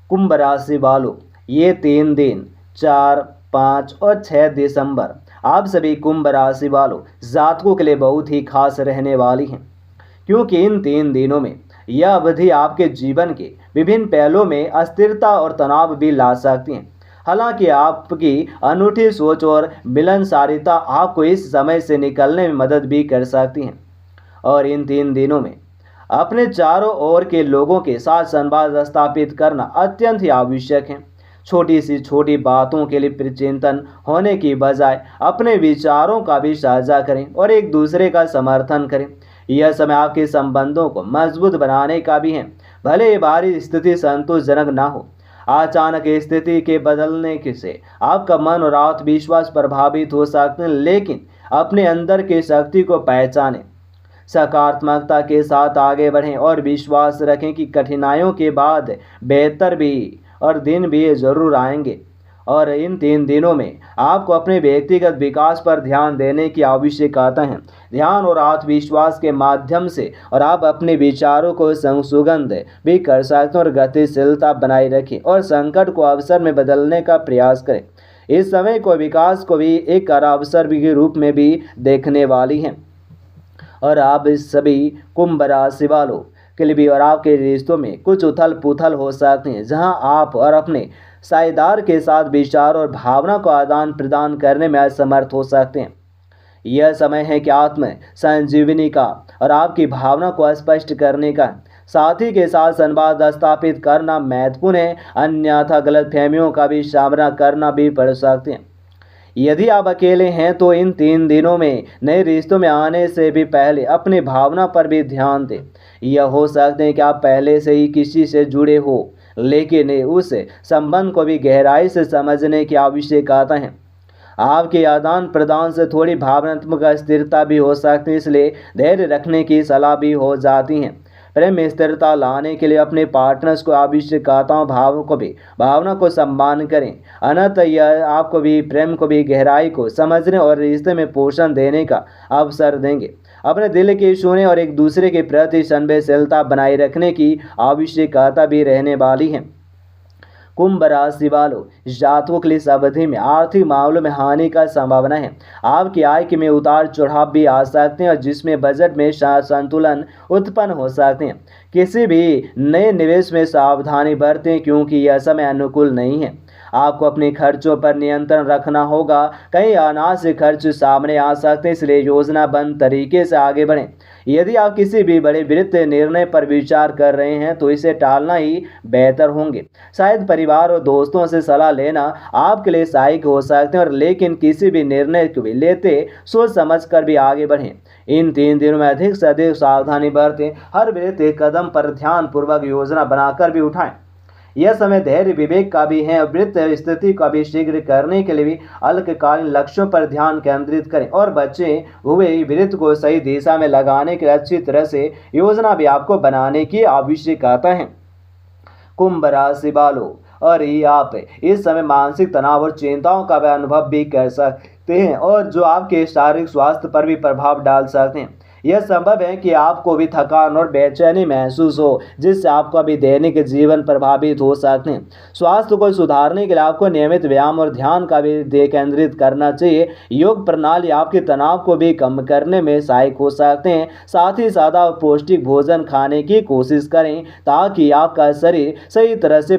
कुंभ राशि वालों, ये 3 दिन 4, 5 और 6 दिसंबर आप सभी कुंभ राशि वालों जातकों के लिए बहुत ही खास रहने वाली हैं, क्योंकि इन 3 दिनों में यह अवधि आपके जीवन के विभिन्न पहलुओं में अस्थिरता और तनाव भी ला सकती हैं। हालांकि आपकी अनूठी सोच और मिलनसारिता आपको इस समय से निकलने में मदद भी कर सकती हैं। और इन 3 दिनों में अपने चारों ओर के लोगों के साथ संवाद स्थापित करना अत्यंत ही आवश्यक है। छोटी सी छोटी बातों के लिए चिंतन होने की बजाय अपने विचारों का भी साझा करें और एक दूसरे का समर्थन करें। यह समय आपके संबंधों को मजबूत बनाने का भी है, भले ही बाहरी स्थिति संतोषजनक ना हो। अचानक स्थिति के बदलने से आपका मन और आत्मविश्वास प्रभावित हो सकते हैं, लेकिन अपने अंदर की शक्ति को पहचानें, सकारात्मकता के साथ आगे बढ़ें और विश्वास रखें कि कठिनाइयों के बाद बेहतर भी और दिन भी जरूर आएंगे। और इन 3 दिनों में आपको अपने व्यक्तिगत विकास पर ध्यान देने की आवश्यकता है। ध्यान और आत्मविश्वास के माध्यम से और आप अपने विचारों को सुगंध भी कर सकते हैं और गतिशीलता बनाए रखें और संकट को अवसर में बदलने का प्रयास करें। इस समय को विकास को भी एक अवसर के रूप में भी देखने वाली है। और आप इस सभी कुंभ राशि वालों के लिए भी और आपके रिश्तों में कुछ उथल पुथल हो सकते हैं, जहां आप और अपने साझेदार के साथ विचार और भावना को आदान प्रदान करने में असमर्थ हो सकते हैं। यह समय है कि आत्म संजीवनी का और आपकी भावना को स्पष्ट करने का साथी के साथ संवाद स्थापित करना महत्वपूर्ण है, अन्यथा गलतफहमियों का भी सामना करना भी पड़ सकते हैं। यदि आप अकेले हैं तो इन 3 दिनों में नए रिश्तों में आने से भी पहले अपनी भावना पर भी ध्यान दें। यह हो सकते हैं कि आप पहले से ही किसी से जुड़े हो, लेकिन उस संबंध को भी गहराई से समझने की आवश्यकता है। आपके आदान प्रदान से थोड़ी भावनात्मक अस्थिरता भी हो सकती है, इसलिए धैर्य रखने की सलाह भी हो जाती है। प्रेम में स्थिरता लाने के लिए अपने पार्टनर्स को आवश्यकताओं भावना को सम्मान करें, अन्यथा यह आपको भी प्रेम को भी गहराई को समझने और रिश्ते में पोषण देने का अवसर देंगे। अपने दिल की सुने और एक दूसरे के प्रति संवेदनशीलता बनाए रखने की आवश्यकता भी रहने वाली है। कुंभ राशि वालों, जातकों के लिए इस अवधि में आर्थिक मामलों में हानि का संभावना है। आपकी आय में उतार चढ़ाव भी आ सकते हैं और जिसमें बजट में संतुलन उत्पन्न हो सकते हैं। किसी भी नए निवेश में सावधानी बरतें, क्योंकि यह समय अनुकूल नहीं है। आपको अपने खर्चों पर नियंत्रण रखना होगा, कई अनावश्यक खर्च सामने आ सकते हैं, इसलिए योजनाबद्ध तरीके से आगे बढ़ें। यदि आप किसी भी बड़े वित्तीय निर्णय पर विचार कर रहे हैं तो इसे टालना ही बेहतर होंगे। शायद परिवार और दोस्तों से सलाह लेना आपके लिए सहायक हो सकते हैं, और लेकिन किसी भी निर्णय को भी लेते सोच समझ कर भी आगे बढ़ें। इन 3 दिनों में अधिक से अधिक सावधानी बरतें, हर वित्तीय कदम पर ध्यानपूर्वक योजना बनाकर भी उठाएं। यह समय धैर्य विवेक का भी है और वित्तीय स्थिति का भी शीघ्र करने के लिए भी अल्पकालीन लक्ष्यों पर ध्यान केंद्रित करें और बचे हुए वित्त को सही दिशा में लगाने के लिए अच्छी तरह से योजना भी आपको बनाने की आवश्यकता है। कुंभ राशि वालों, और ये आप इस समय मानसिक तनाव और चिंताओं का भी अनुभव भी कर सकते हैं, और जो आपके शारीरिक स्वास्थ्य पर भी प्रभाव डाल सकते हैं। यह संभव है कि आपको भी थकान और बेचैनी महसूस हो, जिससे आपका भी दैनिक जीवन प्रभावित हो सकते हैं। स्वास्थ्य को सुधारने के लिए आपको नियमित व्यायाम और ध्यान का भी केंद्रित करना चाहिए। योग प्रणाली आपके तनाव को भी कम करने में सहायक हो सकते हैं। साथ ही सादा और पौष्टिक भोजन खाने की कोशिश करें ताकि आपका शरीर सही तरह से